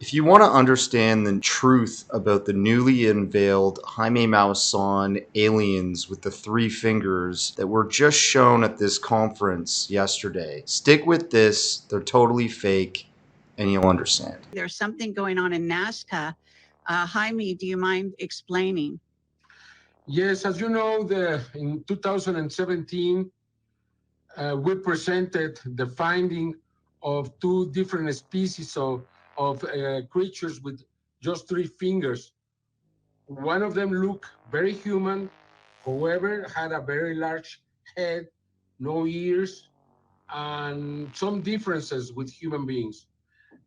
If you want to understand the truth about the newly unveiled Jaime Maussan aliens with the three fingers that were just shown at this conference yesterday, stick with this. They're totally fake, and you'll understand. There's something going on in Nazca. Jaime, do you mind explaining? Yes, as you know, in 2017, we presented the finding of two different species of creatures with just three fingers. One of them looked very human, however, had a very large head, no ears, and some differences with human beings.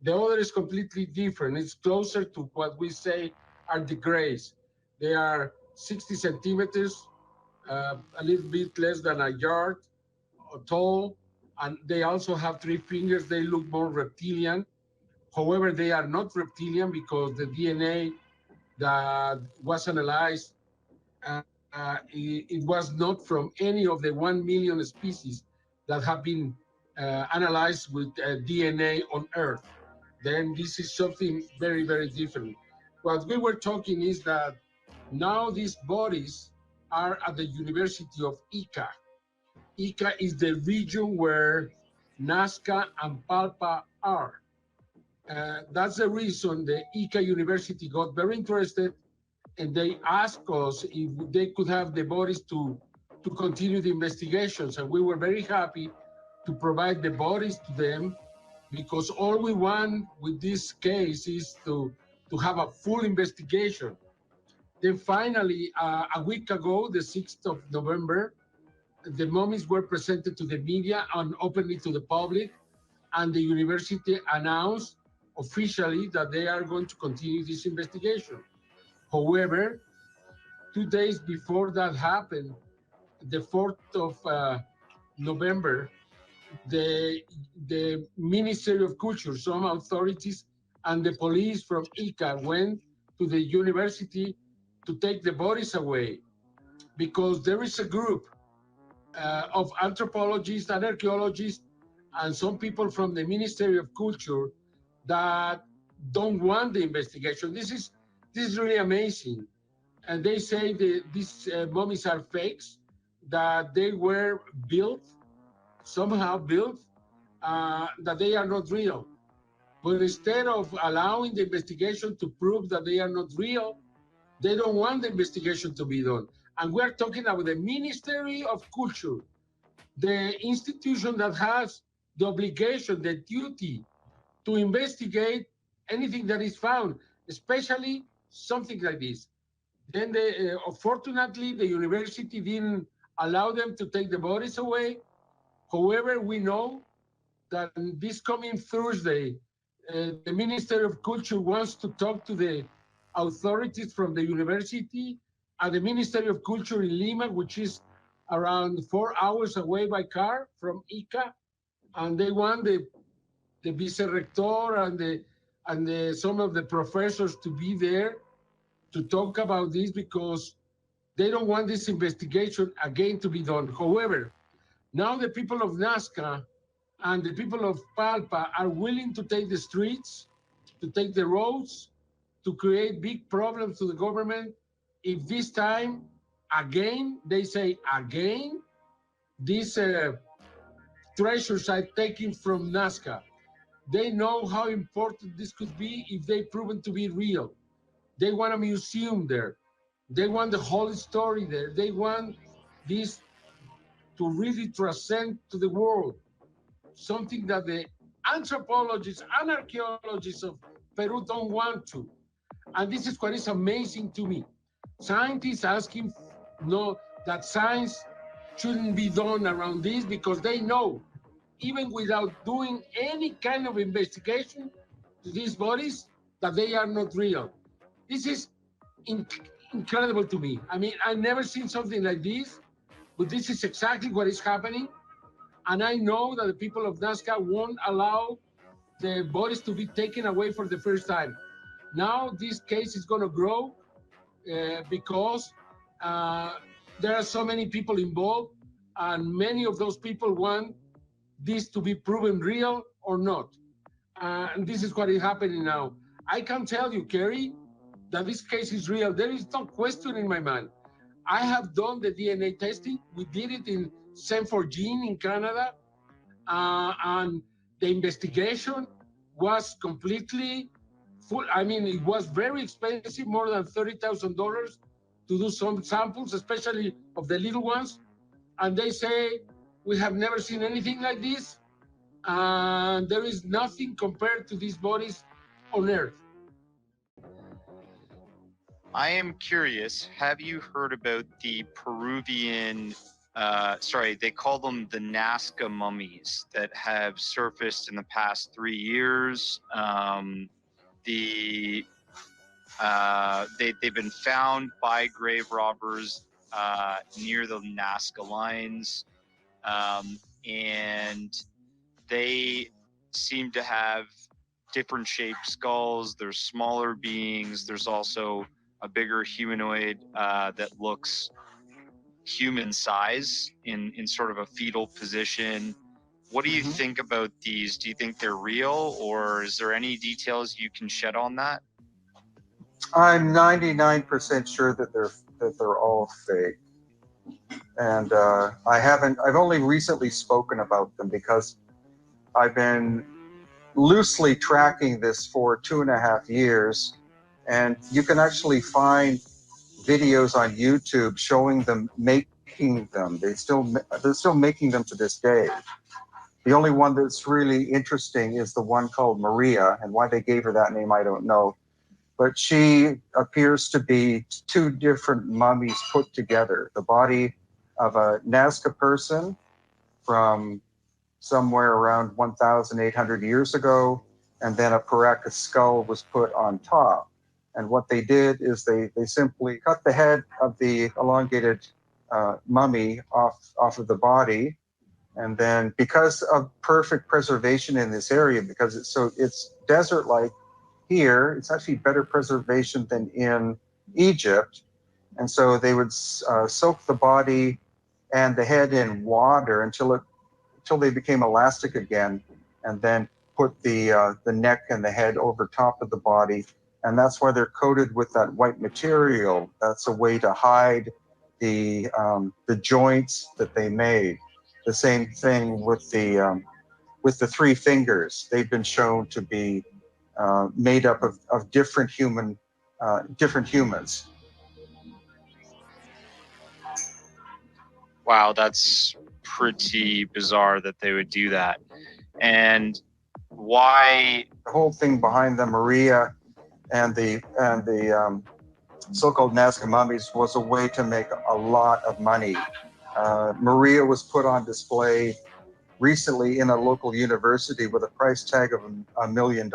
The other is completely different. It's closer to what we say are the grays. They are 60 centimeters, a little bit less than a yard tall, and they also have three fingers. They look more reptilian. However, they are not reptilian because the DNA that was analyzed, it was not from any of the 1 million species that have been analyzed with DNA on Earth. Then this is something very, very different. What we were talking is that now these bodies are at the University of Ica. Ica is the region where Nazca and Palpa are. That's the reason the Ica University got very interested, and they asked us if they could have the bodies to continue the investigations. And we were very happy to provide the bodies to them, because all we want with this case is to have a full investigation. Then finally, a week ago, the 6th of November, the mummies were presented to the media and openly to the public, and the university announced officially that they are going to continue this investigation. However, 2 days before that happened, the 4th of November, the Ministry of Culture, some authorities, and the police from Ica went to the university to take the bodies away, because there is a group of anthropologists and archaeologists and some people from the Ministry of Culture that don't want the investigation. This is really amazing. And they say that these mummies are fakes, that they were built, somehow built, that they are not real. But instead of allowing the investigation to prove that they are not real, they don't want the investigation to be done. And we're talking about the Ministry of Culture, the institution that has the obligation, the duty to investigate anything that is found, especially something like this. Then, fortunately, the university didn't allow them to take the bodies away. However, we know that this coming Thursday, the Minister of Culture wants to talk to the authorities from the university at the Ministry of Culture in Lima, which is around 4 hours away by car from Ica, and they want the vice-rector and some of the professors to be there to talk about this, because they don't want this investigation again to be done. However, now the people of Nazca and the people of Palpa are willing to take the streets, to take the roads, to create big problems to the government. If this time, again, they say again, these treasures are taken from Nazca. They know how important this could be if they proven to be real. They want a museum there. They want the whole story there. They want this to really transcend to the world, something that the anthropologists and archaeologists of Peru don't want to. And this is what is amazing to me. Scientists asking no, that science shouldn't be done around this, because they know, even without doing any kind of investigation to these bodies, that they are not real. This is incredible to me. I mean, I've never seen something like this, but this is exactly what is happening. And I know that the people of Nazca won't allow the bodies to be taken away for the first time. Now this case is going to grow because there are so many people involved, and many of those people want this to be proven real or not. And this is what is happening now. I can tell you, Kerry, that this case is real. There is no question in my mind. I have done the DNA testing. We did it in Sanford Gene in Canada, and the investigation was completely full. I mean, it was very expensive, more than $30,000 to do some samples, especially of the little ones. And they say, we have never seen anything like this, and there is nothing compared to these bodies on Earth. I am curious, have you heard about the Peruvian, they call them the Nazca mummies that have surfaced in the past 3 years? They've been found by grave robbers near the Nazca lines, and they seem to have different shaped skulls. There's smaller beings. There's also a bigger humanoid that looks human size in sort of a fetal position. What do you think about these? Do you think they're real, or is there any details you can shed on that? I'm 99% sure that they're all fake, and I've only recently spoken about them because I've been loosely tracking this for 2.5 years, and you can actually find videos on YouTube showing them making them. They're still making them to this day. The only one that's really interesting is the one called Maria, and why they gave her that name I don't know. But she appears to be two different mummies put together. The body of a Nazca person from somewhere around 1,800 years ago, and then a Paracas skull was put on top. And what they did is they simply cut the head of the elongated mummy off of the body, and then because of perfect preservation in this area, because it's desert-like here, it's actually better preservation than in Egypt. And so they would soak the body and the head in water until they became elastic again, and then put the neck and the head over top of the body. And that's why they're coated with that white material. That's a way to hide the joints that they made. The same thing with the three fingers. They've been shown to be made up of different humans. Wow, that's pretty bizarre that they would do that. And why? The whole thing behind the Maria and the so-called Nazca mummies was a way to make a lot of money. Maria was put on display recently in a local university with a price tag of $1 million.